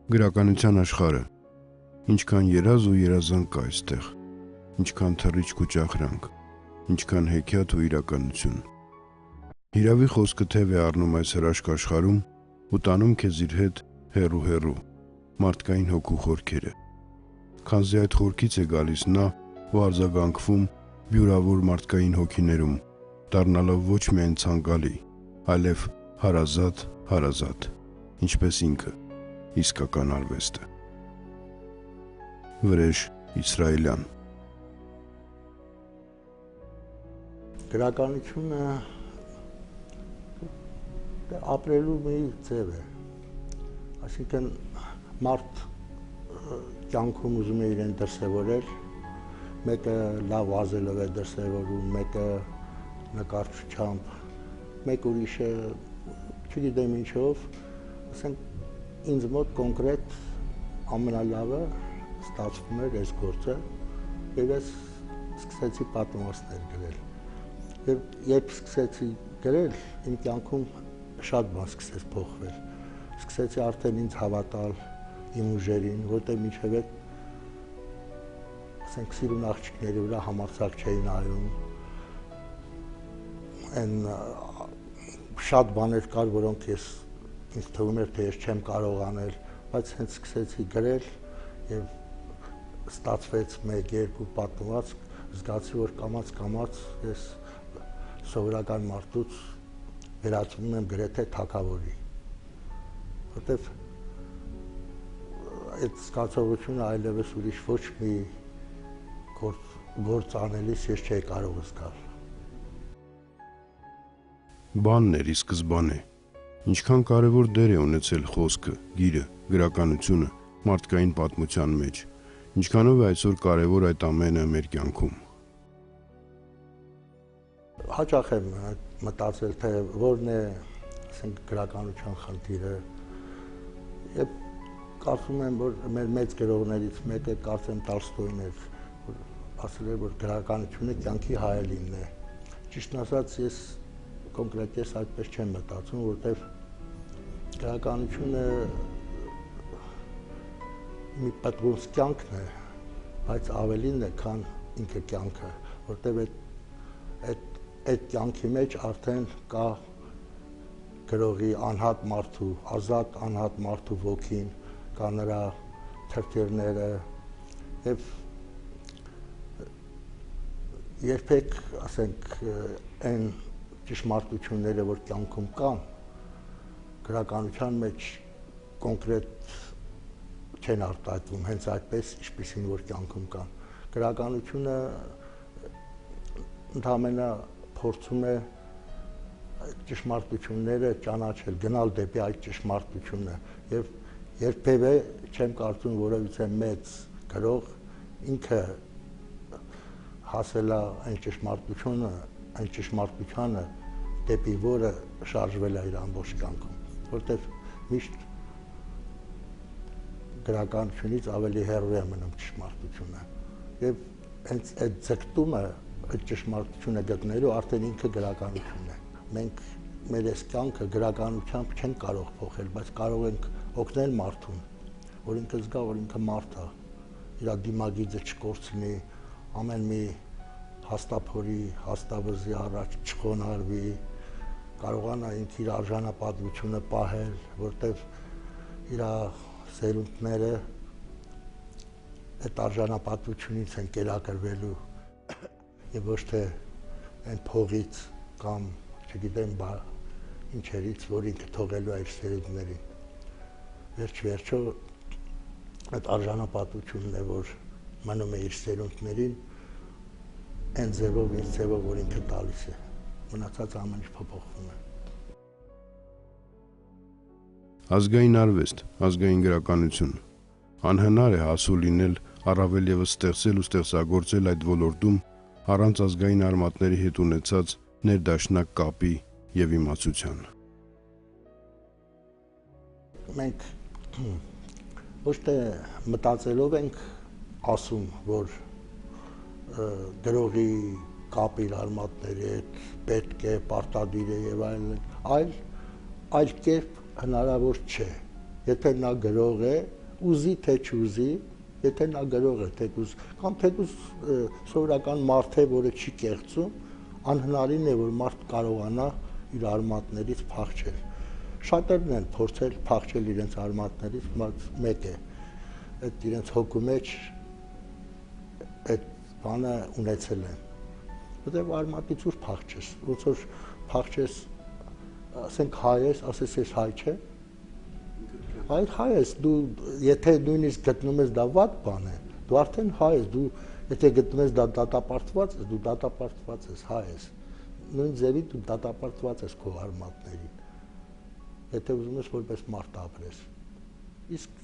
Գրականության աշխարհը, ինչքան երազ ու երազանք կա այստեղ, ինչքան թռիչք ու ճախրանք, ինչքան հեքիաթ ու իրականություն։ Հիրավի խոսքը թև է առնում այս հրաշք աշխարհում ու տանում քեզ իր հետ հեռու, մարդկային հոգու խորքերը։ Քանզի այդ խորքից է գալիս նա ու արձագանքվում բյուրավոր մարդկային հոգիներում, դառնալով ոչ միայն ցանկալի, այլև հարազատ, ինչպես ինքը, իսկական արվեստը։ Վրեժ Իսրայելյան։ Գրականությունը ապրելու մի ձև է, այսինքն մարդ կյանքում ուզում է իրեն դրսևորել, մեկը լավ վազելով է դրսևորում, մեկը նկարչությամբ, մեկ ուրիշը չգիտեմ ինչով, ասենք ինձ մոտ կոնկրետ ամենալավը ստացվում էր այս գործը եւ ես սկսեցի պատմվածքներ գրել։ Եվ երբ սկսեցի գրել, իմ կյանքում շատ բան սկսեց փոխվել։ Սկսեցի արդեն ինձ հավատալ իմ ուժերին, որտեղ մինչև այդ ասենք սիրուն աղջիկների վրա համարձակ չէի նայում։ Այն շատ բաներ կար, որոնք ինձ թվում էր, թե ես չեմ կարող անել, բայց հենց սկսեցի գրել եւ ստացվեց 1-2 պատմվածք, զգացի, որ կամաց ես սովորական մարդուց վերածվում եմ գրեթե թագավորի, որտեվ այդ զգացողությունը այլևս ուրիշ ոչ մի գործ անելիս ես չէի կարող զգալ։ Բանն էր ի սկզբանե, ինչքան կարևոր դեր է ունեցել խոսքը, գիրը, գրականությունը մարդկային պատմության մեջ, ինչքանով է այսօր կարևոր այդ ամենը մեր կյանքում։ Հաճախ եմ մտածել, թե որն է, ասենք, գրականության խնդիրը, եւ կարծում եմ, որ մեր մեծ գրողներից մեկը կարծեմ Տոլստոյն էր, որ ասել էր, որ գրականությունը կյանքի հայելինն է։ Ճիշտն ասած, ես կոնկրետ այդպես չեմ մտածում, որտեվ գրականությունը մի պատմող կյանքն է, բայց ավելին է, քան ինքը կյանքը, որտեվ այդ կյանքի մեջ արդեն կա գրողի անհատ մարդու, ազատ անհատ մարդու ոգին, կա նրա թրթիռները եւ երբեք, ասենք, այն ճշմարտությունները, որ կյանքում կան, գրականության մեջ կոնկրետ չեն արտահայտվում, հենց այդպես, ինչպիսին որ կյանքում կան։ Գրականությունը ընդհանրապես փորձում է այդ ճշմարտությունները ճանաչել, գնալ դեպի այդ ճշմարտությունը եւ երբևէ չեմ կարծում որևիցե մեծ գրող ինքը հասել է այն ճշմարտությանը, դեպի որը շարժվել է իր ամբողջ կյանքում, որտեղ միշտ գրականությունից ավելի հեռու է մնում ճշմարտությունը եւ հենց այդ ձգտումը այդ ճշմարտությունը գտնելու արդեն ինքը գրականությունն է։ Մենք մեր այս կյանքը գրականությամբ չենք կարող փոխել, բայց կարող ենք օգնել մարդուն, որ ինքը զգա, որ ինքը մարդ է, իր դիմագիծը չկորցնի, ամեն մի հաստափորի, հաստավզի առաջ չխոնարհվի, կարողանա ինքը իր արժանապատվությունը պահել, որտեվ իր սերունդները այդ արժանապատվությունից են կերակրվելու եւ ոչ թե այն փողից կամ չգիտեմ ինչերից, որ ինքը թողելու է իր սերունդներին։ Վերջ-վերջո այդ արժանապատվությունն է, որ մնում է իր սերունդներին այն ձևով, որ ինքը տալիս է, մնացած ամեն ինչ փոփոխվում է։ Ազգային արվեստ, ազգային գրականություն, անհնար է հասու լինել առավել եւս ստեղծել ու ստեղծագործել այդ ոլորտում առանց ազգային արմատների հետ ունեցած ներդաշնակ կապի եւ իմացության։ Մենք ոչ թե մտածելով ենք ասում, որ գրողի կապ իր արմատների հետ պետք է պարտադիր է եւ այլ կերպ հնարավոր չէ։ Եթե նա գրող է, ուզի թե չուզի, եթե նա գրող է, թեկուզ կամ թեկուզ սովորական մարդ է, որը չի կեղծում, անհնարին է, որ մարդ կարողանա իր արմատներից փախչել։ Շատերն են փորձել փախչել իրենց արմատներից, բայց մեկ է, այդ իրենց հոգու մեջ այդ բանը ունեցել են։ Որտեղ արմատից ուր փախչես, ոնց որ փախչես, ասենք հայ ես, ասես ես հայ չէ։ Այդ հայ ես, դու եթե նույնիսկ գտնում ես դա վատ բան է, դու արդեն հայ ես, դու եթե գտնում ես դա դատապարտված ես, դու դատապարտված ես, հայ ես։ Նույն ձևի դու դատապարտված ես քո արմատներին։ Եթե ուզում ես որպես մարդ ապրես։ Իսկ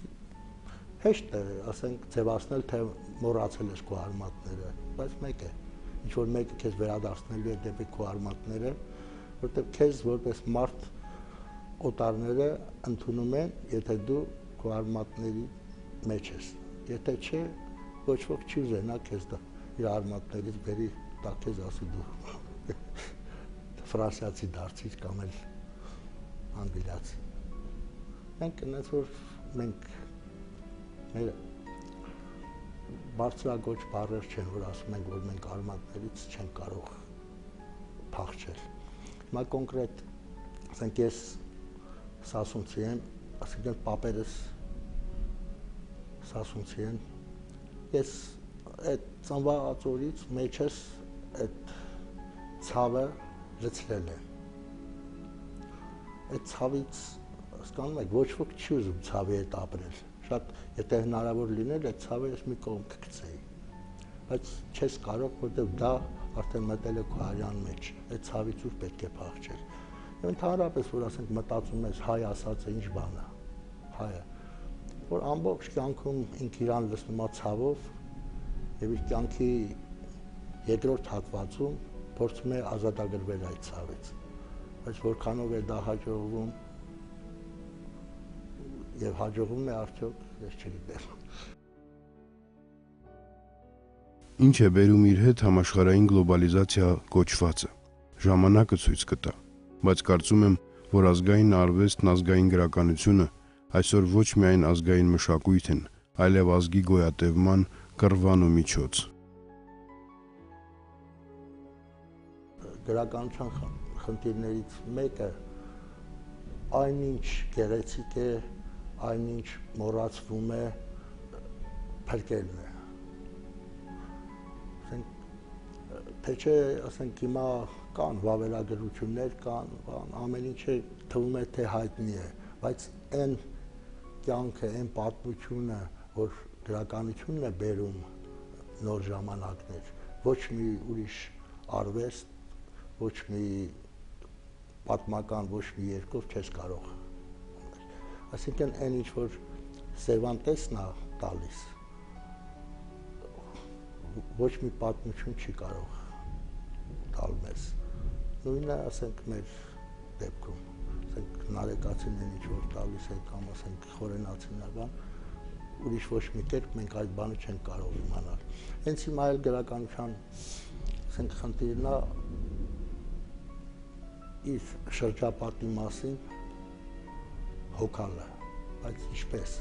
հեշտ է, ասենք, ձևացնել, թե մոռացել ես քո արմատները, բայց մեկ է, ինչ որ մեկը քեզ վերադարձնելու է դեպի քո արմատները, որտեղ քեզ որպես մարդ օտարները ընդունում են, եթե դու քո արմատների մեջ ես։ Եթե չէ, ոչ ոք չի ուզենա քեզ դա իր արմատներից բերի, տա քեզ ասի դու ֆրանսիացի դարձիր կամ էլ անգլիացի։ Մենք այնպես որ մենք մեր բարձրագույն բառեր չեն, որ ասում ենք, որ մենք արմատներից չենք կարող փախչել։ Հիմա կոնկրետ, ասենք ես սասունցի եմ, ասենք պապերս սասունցի են, ես այդ ծնված օրից մեջս այդ ցավը լցրել եմ։ Այդ ցավից, հասկանում եք, ոչ ոք չի ուզում ցավի հետ ապրել։ Շատ, եթե հնարավոր լիներ, այդ ցավը ես մի կողմ կգցեի, բայց չես կարող, որտեղ դա արդեն մտել է քո արյան մեջ, այդ ցավից ուր պետք է փախչել։ Եվ ընդհանրապես, որ ասենք մտածում ես հայ ասածը ինչ բան է, հայը, որ ամբողջ կյանքում ինքը իրան լցնում է ցավով եւ իր կյանքի երկրորդ հատվածում փորձում է ազատագրվել այդ ցավից, բայց որքանով է դա հաջողվում եւ հաջողվում է արդյոք, ես չգիտեմ։ Ինչ է բերում իր հետ համաշխարհային գլոբալիզացիա կոչվածը։ Ժամանակը ցույց կտա, բայց կարծում եմ, որ ազգային արվեստն, ազգային գրականությունը այսօր ոչ միայն ազգային մշակույթ են, այլև ազգի գոյատևման կռվան ու միջոց։ Գրականության խնդիրներից մեկը այնինչ գեղեցիկ է, այնինչ մոռացվում է, փրկելն է։ Թե չէ, ասենք հիմա կան վավերագրություններ, կան, ամեն ինչը թվում է թե հայտնի է, բայց այն կյանքը, այն պատմությունը, որ գրականությունն է բերում նոր ժամանակներ, ոչ մի ուրիշ արվեստ, ոչ մի պատմական, ոչ մի երկով չես կարող։ Այսինքն այն ինչ որ Սերվանտեսն է տալիս, ոչ մի պատմություն չի կարող տալ մեզ։ Նույնը ասենք մեր դեպքում, ասենք նարեկացին են ինչ որ տալիս է կամ ասենք խորենացինական, ուրիշ ոչ մի կերպ մենք այդ բանը չենք կարող իմանալ։ Հենց հիմա այլ գրականության ասենք խնդիրն է իր շրջապատի մասին հոգալը, բայց ինչպես։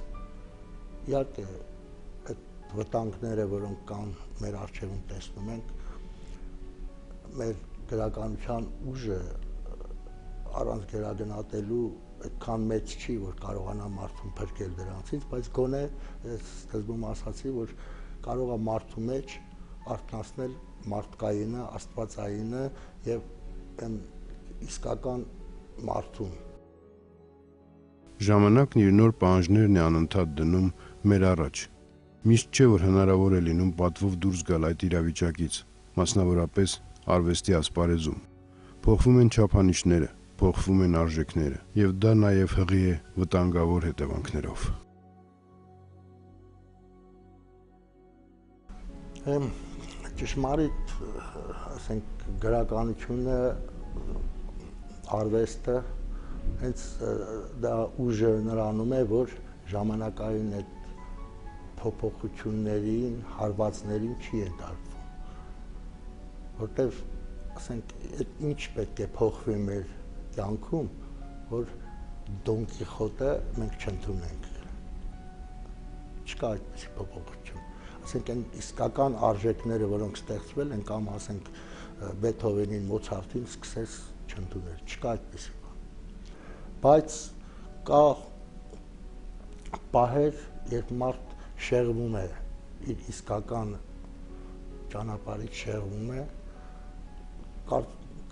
Իհարկե այդ վտանգները, որոնք կան մեր առջևում տեսնում ենք, մեր գրականության ուժը առանց գերագնահատելու այդքան մեծ չի, որ կարողանա մարդուն փրկել դրանցից, բայց գոնե սկզբում ասացի, որ կարող է մարդու մեջ արթնացնել մարդկայինը, աստվածայինը եւ այն իսկական մարդուն։ Ժամանակն իր նոր պահանջներն է անընդհատ դնում մեր առաջ։ Միշտ չէ, որ հնարավոր է լինում պատվով դուրս գալ այդ իրավիճակից, մասնավորապես արվեստի ասպարեզում։ Փոխվում են չափանիշները, փոխվում են արժեքները, եւ դա նաեւ հղի է վտանգավոր հետևանքներով։ Ճշմարիտ, ասենք գրականությունը, արվեստը, հենց դա ուժը նրանում է, որ ժամանակային այդ փոփոխություններին, հարվածներին չի ենթարկվում, որտեվ ասենք ինչ պետք է փոխվի մեր կյանքում, որ Դոն Կիխոտը մենք չընդունենք։ Չկա այդպիսի փոփոխություն։ Ասենք այն իսկական արժեքները, որոնք ստեղծվել են, կամ ասենք Բեթհովենին, Մոցարտին սկսես չընդունել, չկա այդպիսի բան։ Բայց կա պահեր, երբ մարդ շեղվում է իր իսկական ճանապարհից շեղվում է,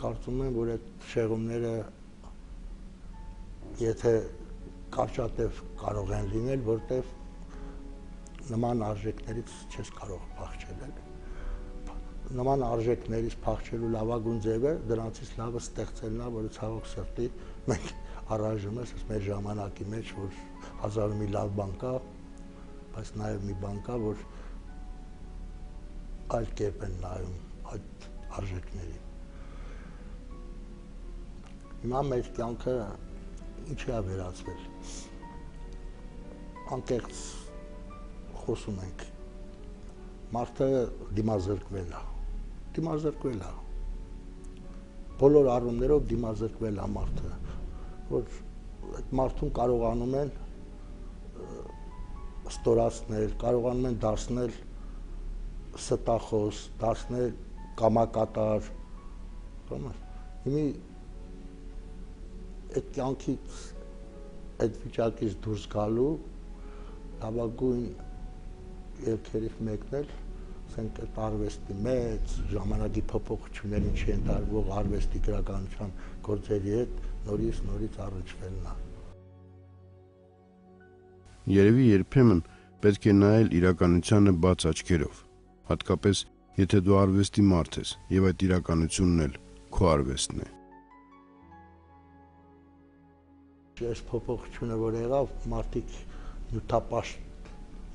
կարծում եմ, որ այդ շեղումները եթե կարճատև կարող են լինել, որտեղ նման արժեքներից չես կարող փախչել։ Նման արժեքներից փախչելու լավագույն ձևը դրանցից լավը ստեղծելն է, որը ցավոք սրտի մենք առայժմ մեր ժամանակի մեջ, որ հազար մի լավ բան կա, բայց նաև մի բան կա, որ այլ կերպ են նայում այդ արժեքներին։ Հիմա մեր կյանքը ինչի է վերածվել։ Անկեղծ խոսում ենք, մարդը դիմազրկվել է, բոլոր առումներով դիմազրկվել է մարդը, որ այդ մարդուն կարողանում են ստորացնել, կարողանում են դարձնել ստախոս, դարձնել կամակատար, հիմի այդ կյանքից, այդ վիճակից դուրս գալու լավագույն երգերից մեկն էլ, ասենք այդ արվեստի մեծ ժամանակի փոփոխություններին չենթարկվող արվեստի գրականության գործերի հետ նորից առնչվելն է։ Երևի երբեմն պետք է նայել իրականությանը բաց աչքերով, հատկապես եթե դու արվեստի մարդ ես եւ այդ իրականությունն էլ քո արվեստն է։ Այս փոփոխությունը, որ եղավ, մարդիկ նյութապաշտ,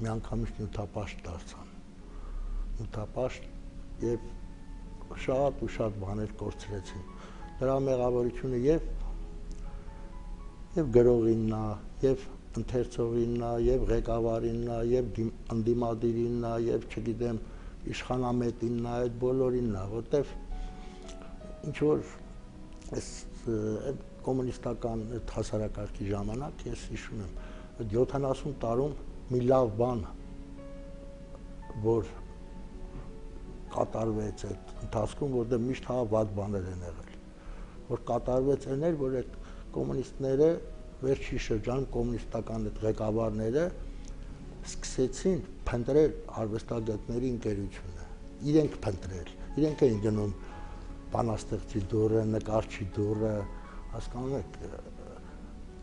միանգամից նյութապաշտ դարձան։ Նյութապաշտ եւ շատ ու շատ բաներ կորցրեցին։ Դրա մեղավորությունը եւ գրողինն է, եւ ընթերցողինն է, եւ ղեկավարինն է, եւ ընդդիմադիրինն է, եւ չգիտեմ իշխանամետինն է, այդ բոլորինն է, որտեվ ինչ որ այս կոմունիստական հասարակարգի ժամանակ ես հիշում եմ, այդ 70 տարում մի լավ բան, որ կատարվեց այդ ընթացքում, որտեղ միշտ վատ բաներ են եղել, որ կատարվեց այն էր, որ այդ կոմունիստները վերջի շրջանում կոմունիստական այդ ղեկավարները սկսեցին փնտրել արվեստագետների ընկերությունը, իրենք փնտրել, իրենք էին գնում բանաստեղծի դուռը, նկարչի դուռը, հասկանում եք,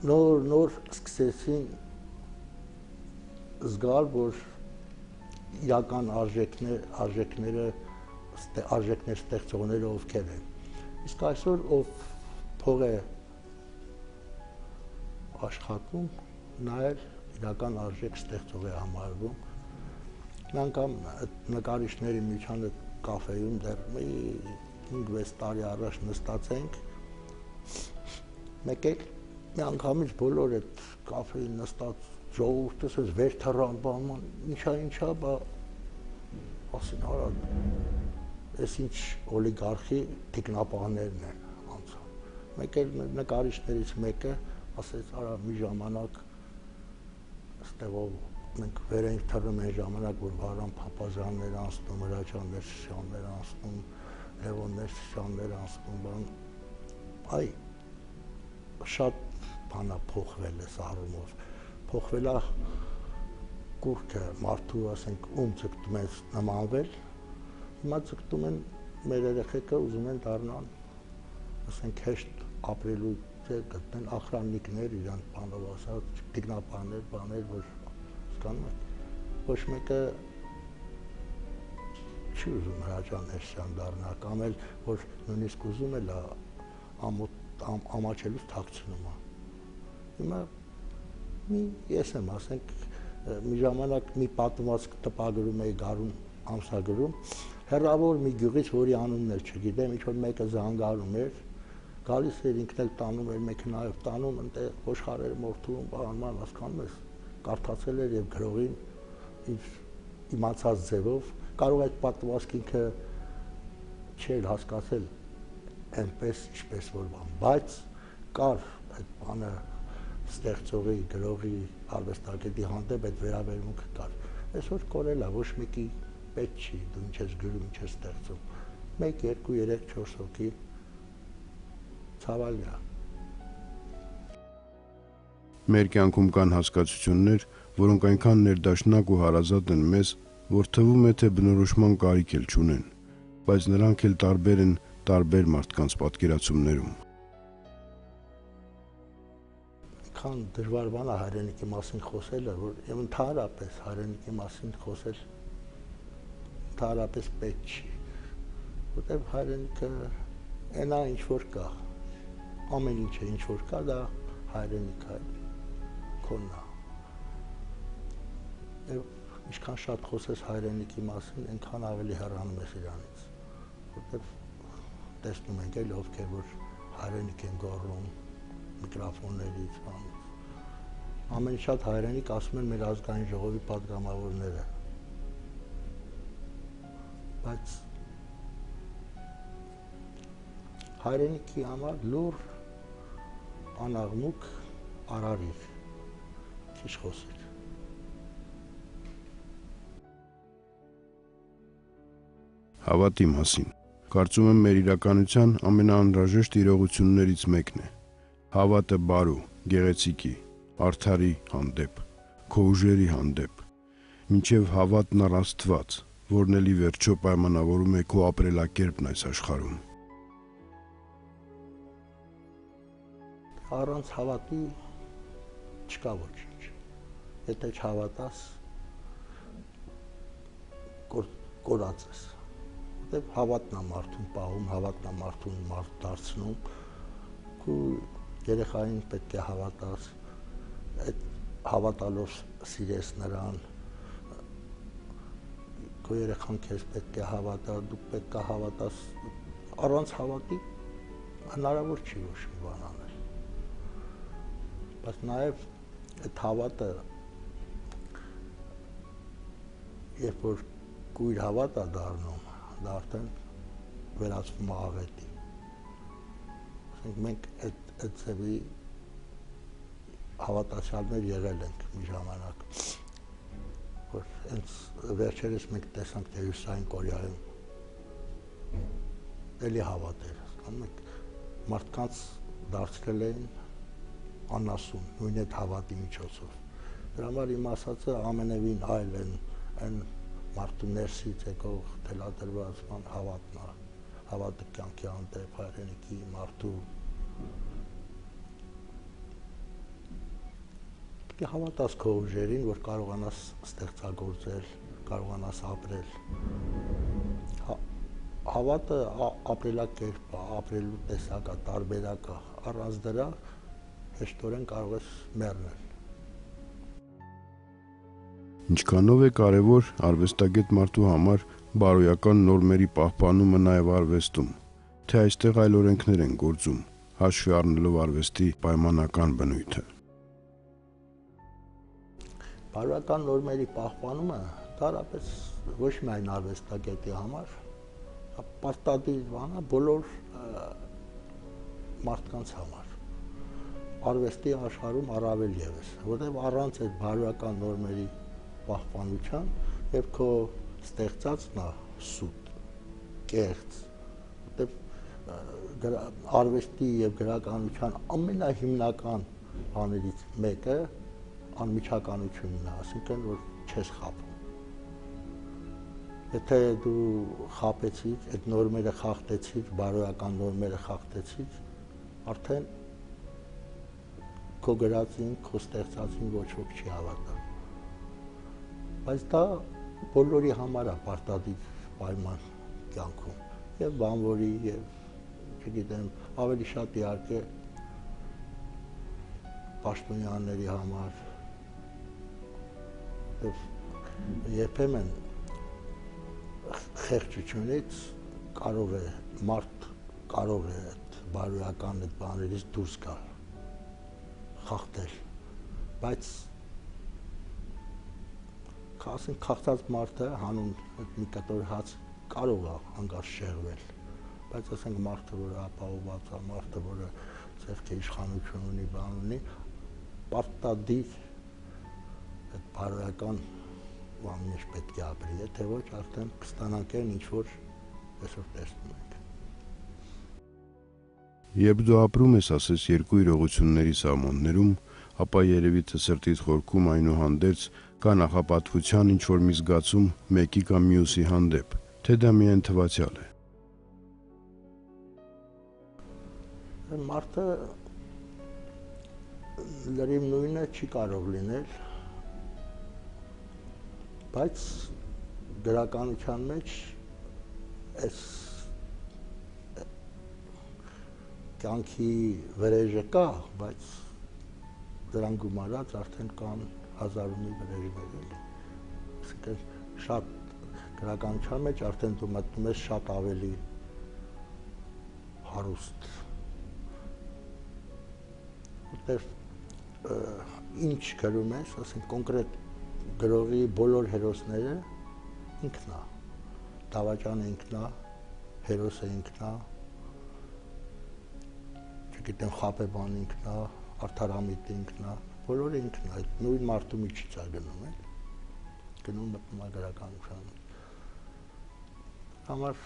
նոր սկսեցին զգալ, որ իրական արժեքներ ստեղծողները ովքեր են։ Իսկ այսօր ով փող է աշխատում, նա էլ իրական արժեք ստեղծող է համարվում։ Անգամ նկարիչների միջան կաֆեում դեռ 5-6 տարի առաջ նստած ենք, մեկ էլ մի անգամից բոլոր այդ կաֆեին նստած ժողովուրդը ասես վեր թռան, բան, ինչա, բա ասին, արա, այս ինչ օլիգարխի թիկնապահներն են անցան։ Մեկ էլ նկարիչներից մեկը ասեց, արա, մի ժամանակ ստեղով մենք վեր ենք թռնում այն ժամանակ, որ Վարան Փափազյաններ անցնում, Հրաչյան Ներսիսյաններ անցնում, Լևոն Ներսիսյաններ անցնում, բան, այ շատ բանա փոխվել է սառումով, փոխվել է կուրքը մարդու, ասենք, ձգտում են նմանվել, հիմա ձգտում են մեր երեխեքը ուզում են դառնալ, ասենք, հեշտ ապրելու գտնեն ախրաննիկներ, իրան բանով ասած, տիկնապահներ, բաներ, որ հասկանում եք, ոչ մեկը չի ուզում Հրաչյան Ներսիսյան դառնալ, կամ էլ որ նույնիսկ ուզում էլ ամաչելուց թաքցնում է։ Հիմա ես եմ, ասենք, մի ժամանակ մի պատմվածք տպագրում էի գարուն ամսագրում, հեռավոր մի գյուղից, որի անունն էլ չգիտեմ, ինչ-որ մեկը զանգարում էր, գալիս էր ինքն էլ տանում էր, մեքենայով տանում, ընտեղ ոչխարեր մորթում, բան, հասկանում ես, կարդացել էր եւ գրողին իր իմացած ձևով, կարող այդ պատմվածքը ինքը չէր հասկացել այնպես, ինչպես որ բան, բայց կար այդ բանը ստեղծողի, գրողի, արվեստագետի հանդեպ այդ վերաբերմունքը կար։ Այսօր կորել է, ոչ մեկի պետք չի, դու ինչ ես գրում, ինչ ես ստեղծում։ 1, 2, 3, 4 հոգի ցավալի է։ Մեր կյանքում կան հասկացություններ, որոնք այնքան ներդաշնակ ու հարազատ են մեզ, որ թվում է, թե բնորոշման կարիք էլ չունեն, բայց նրանք էլ տարբեր են տարբեր մարդկանց պատկերացումներում։ Քան դժվար բան է հայրենիքի մասին խոսելը, որ եւ ընդհանրապես հայրենիքի մասին խոսել ընդհանրապես պետք չի, որտեղ հայրենիքը այնա ինչ որ կա, ամեն ինչը ինչ որ կա, դա հայրենիքը է, քոնն է։ Եվ ինչքան շատ խոսես հայրենիքի մասին, այնքան ավելի հեռանում ես իրանից, որտեղ տեսնում ենք էլ ովքեր որ հայրենիք են գոռում միկրոֆոններից, բանից։ Ամեն շատ հայրենիք ասում են մեր ազգային ժողովի պատգամավորները, բայց հայրենիքի համար լուր անաղմուկ արարիր, քիչ խոսիր։ Հավատի մասին։ Կարծում եմ մեր իրականության ամենաանհրաժեշտ իրողություններից մեկն է։ Հավատը բարու, գեղեցիկի, արդարի հանդեպ, քո ուժերի հանդեպ, մինչև հավատն առ Աստված, որն էլի վերջո պայմանավորում է քո ապրելակերպն այս աշխարհում։ Առանց հավատի չկա ոչինչ։ Եթե չհավատաս, կորած ես։ Որտեւ հավատն է մարդուն պահում, հավատն է մարդուն մարդ դարձնում, քո երեխային պետք է հավատաս, այդ հավատալով սիրես նրան, քո երեխան քեզ պետք է հավատա, դու պետք է հավատաս, առանց հավատի հնարավոր չի ոչ մի բան անել։ Բայց նաև այդ հավատը երբ որ կույր հավատ է դառնում, դա արդեն վերածվում է աղետի։ Ասենք մենք այդ ձևի հավատացյալներ եղել ենք մի ժամանակ, որ հենց վերջերս մենք տեսանք, թե Հյուսիսային Կորեայում էլի հավատ էր, հասկանում եք, մարդկանց դարձրել էին անասուն, նույն այդ հավատի միջոցով։ Դրա համար իմ ասածը ամենևին այլ են մարդու ներսից եկող թելադրված բան հավատն է, հավատը կյանքի հանդեպ, հայրենիքի, մարդու։ Պետք է հավատաս քո ուժերին, որ կարողանաս ստեղծագործել, կարողանաս ապրել։ Հավատը ապրելակերպ է, ապրելու տեսակ է, տարբերակ է, առանց դրա հեշտորեն կարող ես մեռնել։ Ինչքանով է կարևոր արվեստագետ մարդու համար բարոյական նորմերի պահպանումը նաև արվեստում, թե այստեղ այլ օրենքներ են գործում, հաշվի առնելով արվեստի պայմանական բնույթը։ Բարոյական նորմերի պահպանումը դարապես ոչ միայն արվեստագետի համար, պարտադիր բան է բոլոր մարդկանց համար։ Արվեստի աշխարհում առավել ևս, որտեղ առանց այդ բարոյական նորմերի պահպանության եւ քո ստեղծածն է սուտ, կեղծ, որտեղ արվեստի եւ գրականության ամենահիմնական բաներից մեկը անմիջականությունն է, ասինքն որ չես խաբում։ Եթե դու խաբեցիր, այդ նորմերը խախտեցիր, բարոյական նորմերը խախտեցիր, արդեն քո գրածին, քո ստեղծածին ոչ ոք չի հավատա։ Բայց դա բոլորի համար է պարտադիր պայման կյանքում, եւ բանվորի, եւ չգիտեմ, ավելի շատ իհարկե պաշտոնյաների համար, եւ երբեմն խեղճությունից մարդ կարող է այդ բարոյական այդ բաներից դուրս գալ, խախտել, բայց ասենք խախտած մարդը հանուն մի կտոր հաց կարող է հանգած շեղվել, բայց ասենք մարդը, որը ապահովված է, մարդը, որը ձեռքի իշխանություն ունի, բան ունի, պարտադիր այդ բարոյական բանն մեջ պետք է ապրի, եթե ոչ արդեն կստանանք այն ինչ որ այսօր տեսնում ենք։ Երբ դու ապրում ես, ասես, երկու իրողությունների սահմաններում, ապա երևի թե սրտից խորքում այնուհանդերձ կա նախապատվության ինչ որ մի զգացում մեկի կամ մյուսի հանդեպ, թե դա միայն թվացյալ է։ Մարդը լրիվ նույնը չի կարող լինել, բայց գրականության մեջ այս կյանքի վրեժը կա, բայց դրան գումարած արդեն կան հազար ու մի վրեժներ, այսինքն շատ գրականության մեջ արդեն դու մտնում ես շատ ավելի հարուստ, որտեղ ինչ գրում ես, ասենք կոնկրետ գրողի բոլոր հերոսները ինքն է, դավաճանը ինքն է, հերոսը ինքն է, չգիտեմ Խապեբան ինքն է, Արդարամիտը ինքն է, բոլորը ինքն է, այդ նույն մարդու միջից է գնում էլ, գնում մտնում է գրականության։ Համար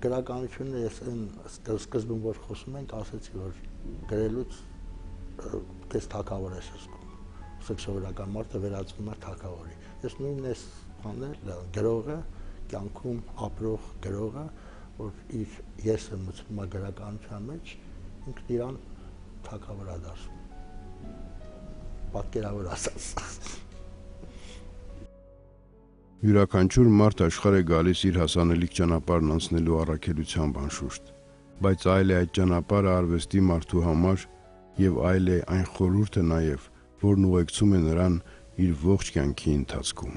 գրականությունը ես այն սկզբում որ խոսում ենք, ասեցի, որ գրելուց կես թագավոր ես զգում, սովորական մարդը վերածվում է թագավորի։ Ես նույնն ես անել գրողը, կյանքում ապրող գրողը, որ իր եսը մտցվում է գրականության մեջ, ինքն իրան թագավոր է դարձնում, պատկերավոր ասած։ Յուրաքանչյուր մարդ աշխարհ է գալիս իր հասանելիք ճանապարհն անցնելու առաքելությամբ անշուշտ, բայց այլ է այդ ճանապարհը արվեստի մարդու համար եւ այլ է այն խորհուրդը նաեւ, որն ուղեկցում է նրան իր ողջ կյանքի ընթացքում։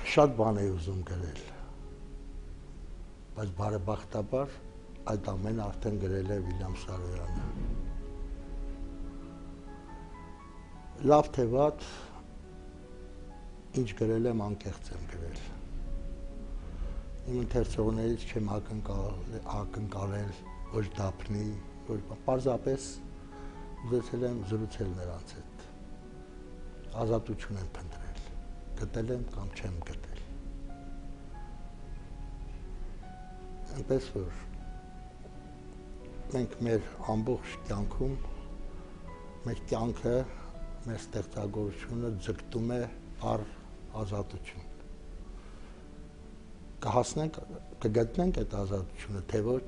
Շատ բան է ուզում գրել, բայց բարեբախտաբար այդ ամենը արդեն գրել է Վիլյամ Սարոյանը։ Լավ թե վատ, ինչ գրել եմ, անկեղծ եմ գրել։ Իմ ընթերցողներից չեմ ակնկալել, ոչ դափնի, ոչ պարզապես ուզեցել եմ զրուցել նրանց հետ։ Ազատություն եմ փնտրել, գտել եմ կամ չեմ գտել։ Այնպես որ մենք մեր ամբողջ կյանքում, մեր կյանքը, մեր ստեղծագործությունը ձգտում է առ ազատություն։ Կհասնենք, կգտնենք այդ ազատությունը, թե ոչ,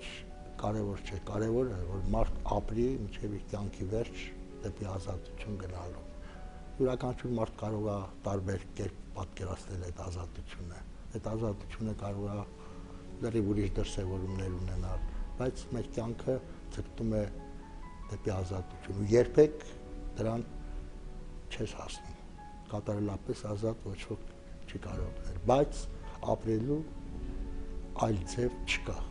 կարևոր չէ, կարևորը է, որ մարդ ապրի մինչև իր կյանքի վերջ դեպի ազատություն գնալու։ Յուրաքանչյուր մարդ կարող է տարբեր կերպ պատկերացնել այդ ազատությունը։ Այդ ազատությունը կարող է լրիվ ուրիշ դրսևորումներ ունենալ, բայց մեր կյանքը ձգտում է դեպի ազատություն ու երբեք դրան չես հասնում։ Կատարելապես ազատ ոչ ոք չի կարող լինել, բայց ապրելու այլ ձև չկա։